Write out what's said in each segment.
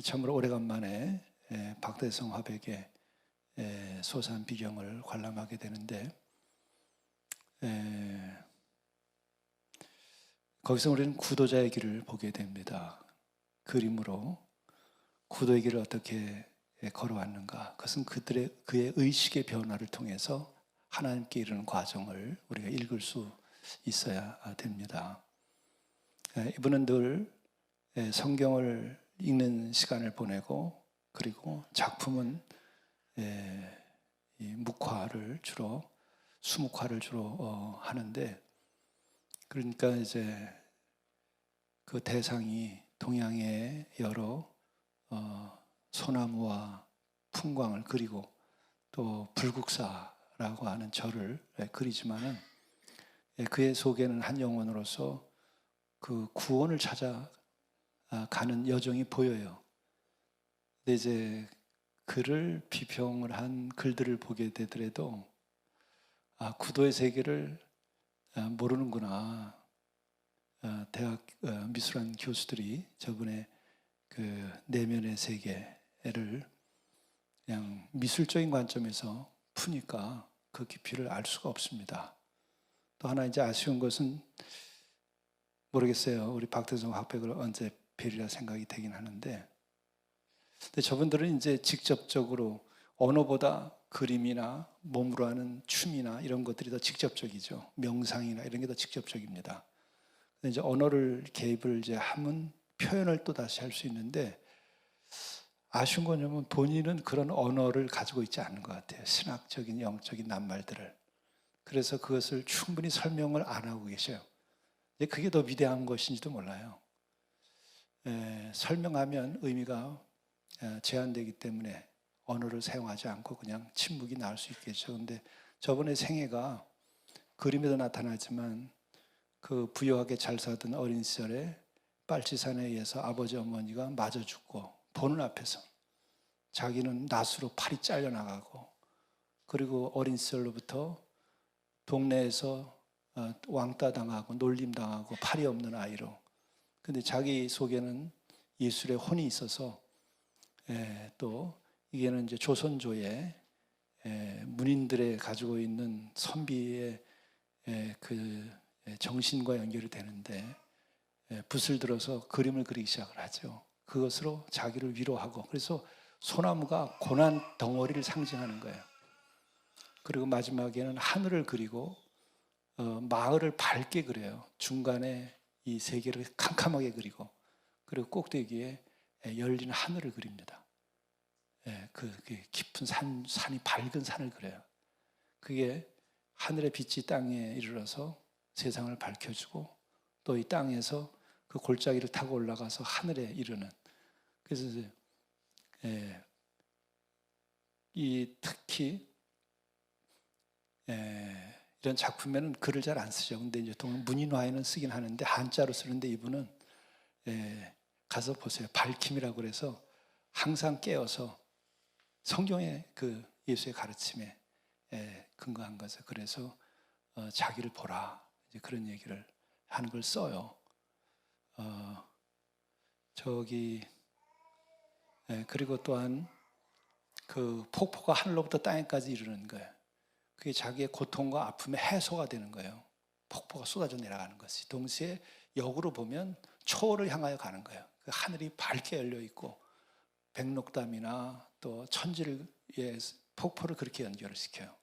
참으로 오래간만에 박대성 화백의 소산 비경을 관람하게 되는데, 거기서 우리는 구도자의 길을 보게 됩니다. 그림으로 구도의 길을 어떻게 걸어왔는가, 그것은 그의 의식의 변화를 통해서 하나님께 이르는 과정을 우리가 읽을 수 있어야 됩니다. 이분은 늘 성경을 읽는 시간을 보내고, 그리고 작품은 이 묵화를 주로, 수묵화를 주로 하는데, 그러니까 이제 그 대상이 동양의 여러 소나무와 풍광을 그리고 또 불국사라고 하는 절을 그리지만은, 그의 속에는 한 영혼으로서 그 구원을 찾아가는 여정이 보여요. 근데 이제 그를 비평을 한 글들을 보게 되더라도, 구도의 세계를 모르는구나. 대학 미술학 교수들이 저분의 그 내면의 세계를 그냥 미술적인 관점에서 푸니까 그 깊이를 알 수가 없습니다. 또 하나 이제 아쉬운 것은, 모르겠어요. 우리 박대성 화백을 언제 뵈리라 생각이 되긴 하는데, 근데 저분들은 이제 직접적으로 언어보다 그림이나 몸으로 하는 춤이나 이런 것들이 더 직접적이죠. 명상이나 이런 게 더 직접적입니다. 근데 이제 언어를 개입을 이제 하면 표현을 또 다시 할 수 있는데, 아쉬운 거냐면 본인은 그런 언어를 가지고 있지 않은 것 같아요. 신학적인 영적인 낱말들을. 그래서 그것을 충분히 설명을 안 하고 계셔요. 그게 더 위대한 것인지도 몰라요. 설명하면 의미가 제한되기 때문에 언어를 사용하지 않고 그냥 침묵이 나올 수 있겠죠. 그런데 저번에 생애가 그림에도 나타나지만, 그 부유하게 잘 살던 어린 시절에 빨치산에 의해서 아버지 어머니가 맞아 죽고 보는 앞에서 자기는 낫으로 팔이 잘려나가고, 그리고 어린 시절로부터 동네에서 왕따 당하고 놀림 당하고 팔이 없는 아이로, 근데 자기 속에는 예술의 혼이 있어서, 또 이게는 이제 조선조의 문인들의 가지고 있는 선비의 그 정신과 연결이 되는데, 붓을 들어서 그림을 그리기 시작을 하죠. 그것으로 자기를 위로하고, 그래서 소나무가 고난 덩어리를 상징하는 거예요. 그리고 마지막에는 하늘을 그리고 마을을 밝게 그려요. 중간에 이 세계를 캄캄하게 그리고, 그리고 꼭대기에 열린 하늘을 그립니다. 그 깊은 산이 밝은 산을 그려요. 그게 하늘의 빛이 땅에 이르러서 세상을 밝혀주고, 또 이 땅에서 그 골짜기를 타고 올라가서 하늘에 이르는. 그래서 이 특히 이런 작품에는 글을 잘 안 쓰죠. 근데 이제 문인화에는 쓰긴 하는데 한자로 쓰는데, 이분은 가서 보세요. 밝힘이라고 그래서 항상 깨어서 성경의 그 예수의 가르침에 근거한 거죠. 그래서 자기를 보라, 이제 그런 얘기를 하는 걸 써요. 그리고 또한 그 폭포가 하늘로부터 땅에까지 이르는 거예요. 그게 자기의 고통과 아픔의 해소가 되는 거예요. 폭포가 쏟아져 내려가는 것이. 동시에 역으로 보면 초월을 향하여 가는 거예요. 그 하늘이 밝게 열려 있고, 백록담이나 또 천지를 폭포를 그렇게 연결을 시켜요.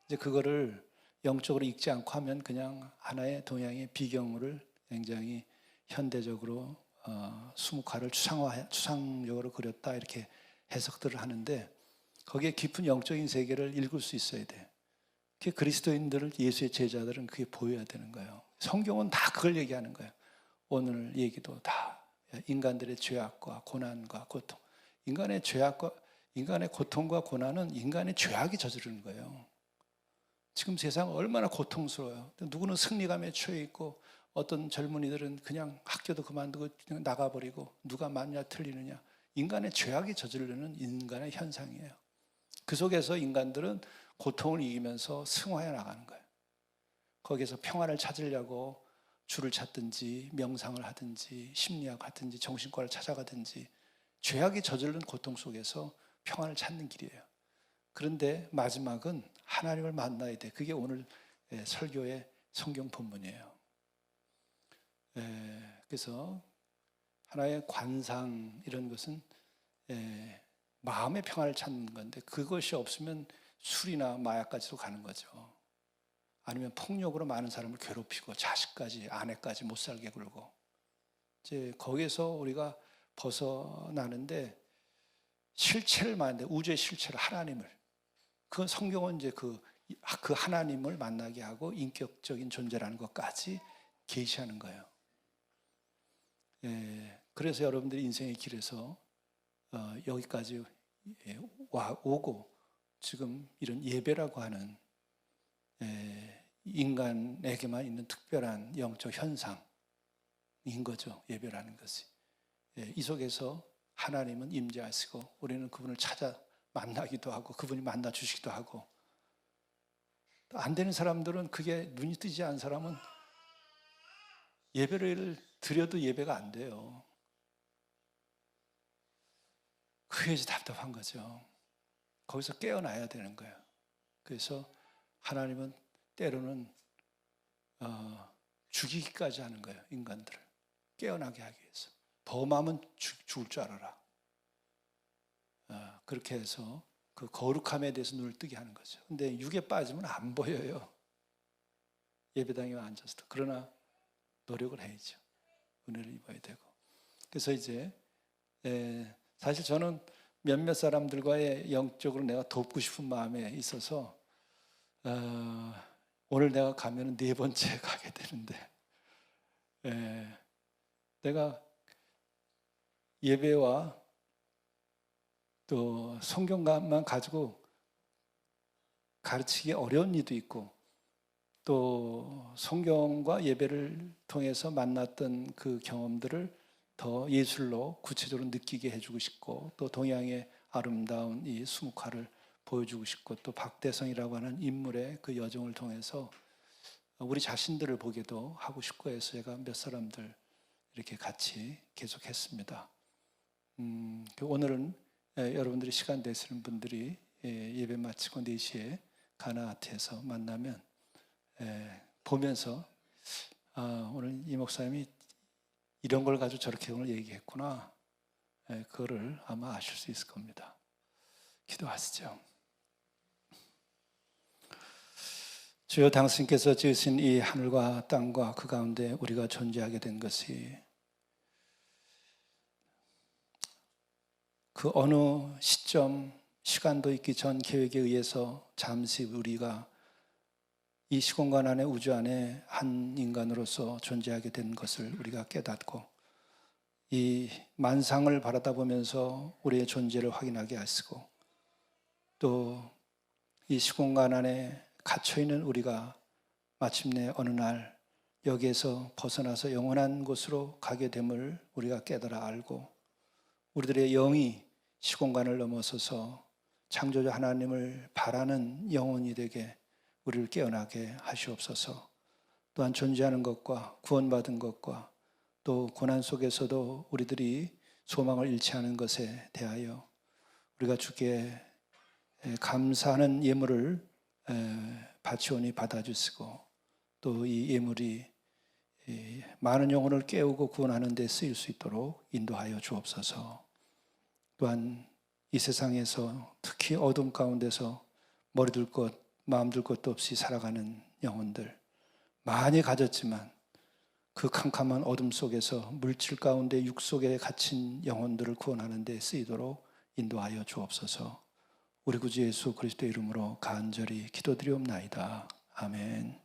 이제 그거를 영적으로 읽지 않고 하면 그냥 하나의 동양의 비경을 굉장히 현대적으로 수묵화를 추상적으로 그렸다, 이렇게 해석들을 하는데, 거기에 깊은 영적인 세계를 읽을 수 있어야 돼. 그게 그리스도인들을, 예수의 제자들은 그게 보여야 되는 거예요. 성경은 다 그걸 얘기하는 거예요. 오늘 얘기도 다 인간들의 죄악과 고난과 고통, 인간의 고통과 고난은 인간의 죄악이 저지르는 거예요. 지금 세상 얼마나 고통스러워요. 누구는 승리감에 처해 있고, 어떤 젊은이들은 그냥 학교도 그만두고 그냥 나가버리고, 누가 맞냐 틀리느냐. 인간의 죄악이 저지르는 인간의 현상이에요. 그 속에서 인간들은 고통을 이기면서 승화해 나가는 거예요. 거기에서 평안을 찾으려고 주를 찾든지 명상을 하든지 심리학 하든지 정신과를 찾아가든지 죄악이 저지른 고통 속에서 평안을 찾는 길이에요. 그런데 마지막은 하나님을 만나야 돼. 그게 오늘 설교의 성경 본문이에요. 그래서 하나의 관상 이런 것은 마음의 평안을 찾는 건데 그것이 없으면 술이나 마약까지도 가는 거죠. 아니면 폭력으로 많은 사람을 괴롭히고 자식까지 아내까지 못 살게 굴고 이제 거기에서 우리가 벗어나는데 실체를 만나는데 우주의 실체를 하나님을 그 성경은 이제 그 하나님을 만나게 하고 인격적인 존재라는 것까지 계시하는 거예요. 그래서 여러분들이 인생의 길에서 여기까지 오고 지금 이런 예배라고 하는 인간에게만 있는 특별한 영적 현상인 거죠. 예배라는 것이. 이 속에서 하나님은 임재하시고 우리는 그분을 찾아 만나기도 하고 그분이 만나 주시기도 하고 안 되는 사람들은 그게 눈이 뜨지 않은 사람은 예배를 드려도 예배가 안 돼요. 그게 답답한 거죠. 거기서 깨어나야 되는 거예요. 그래서 하나님은 때로는 죽이기까지 하는 거예요. 인간들을 깨어나게 하기 위해서. 범하면 죽을 줄 알아라. 그렇게 해서 그 거룩함에 대해서 눈을 뜨게 하는 거죠. 근데 육에 빠지면 안 보여요. 예배당에 앉아서도. 그러나 노력을 해야죠. 은혜를 입어야 되고. 그래서 이제 사실 저는 몇몇 사람들과의 영적으로 내가 돕고 싶은 마음에 있어서 오늘 내가 가면 4번째 가게 되는데 내가 예배와 또 성경만 가지고 가르치기 어려운 일도 있고 또 성경과 예배를 통해서 만났던 그 경험들을 더 예술로 구체적으로 느끼게 해주고 싶고 또 동양의 아름다운 이 수묵화를 보여주고 싶고 또 박대성이라고 하는 인물의 그 여정을 통해서 우리 자신들을 보게도 하고 싶고 해서 제가 몇 사람들 이렇게 같이 계속했습니다. 오늘은 여러분들이 시간 되시는 분들이 예배 마치고 4시에 가나아트에서 만나면 보면서 오늘 이 목사님이 이런 걸 가지고 저렇게 오늘 얘기했구나. 그거를 아마 아실 수 있을 겁니다. 기도하시죠. 주여 당신께서 지으신 이 하늘과 땅과 그 가운데 우리가 존재하게 된 것이 그 어느 시점, 시간도 있기 전 계획에 의해서 잠시 우리가 이 시공간 안에 우주 안에 한 인간으로서 존재하게 된 것을 우리가 깨닫고 이 만상을 바라다보면서 우리의 존재를 확인하게 하시고 또 이 시공간 안에 갇혀있는 우리가 마침내 어느 날 여기에서 벗어나서 영원한 곳으로 가게 됨을 우리가 깨달아 알고 우리들의 영이 시공간을 넘어서서 창조자 하나님을 바라는 영혼이 되게 우리를 깨어나게 하시옵소서. 또한 존재하는 것과 구원받은 것과 또 고난 속에서도 우리들이 소망을 잃지 않은 것에 대하여 우리가 주께 감사하는 예물을 바치오니 받아주시고 또 이 예물이 많은 영혼을 깨우고 구원하는 데 쓰일 수 있도록 인도하여 주옵소서. 또한 이 세상에서 특히 어둠 가운데서 머리 둘 것, 마음 둘 것도 없이 살아가는 영혼들 많이 가졌지만 그 캄캄한 어둠 속에서 물질 가운데 육 속에 갇힌 영혼들을 구원하는 데 쓰이도록 인도하여 주옵소서. 우리 구주 예수 그리스도의 이름으로 간절히 기도드리옵나이다. 아멘.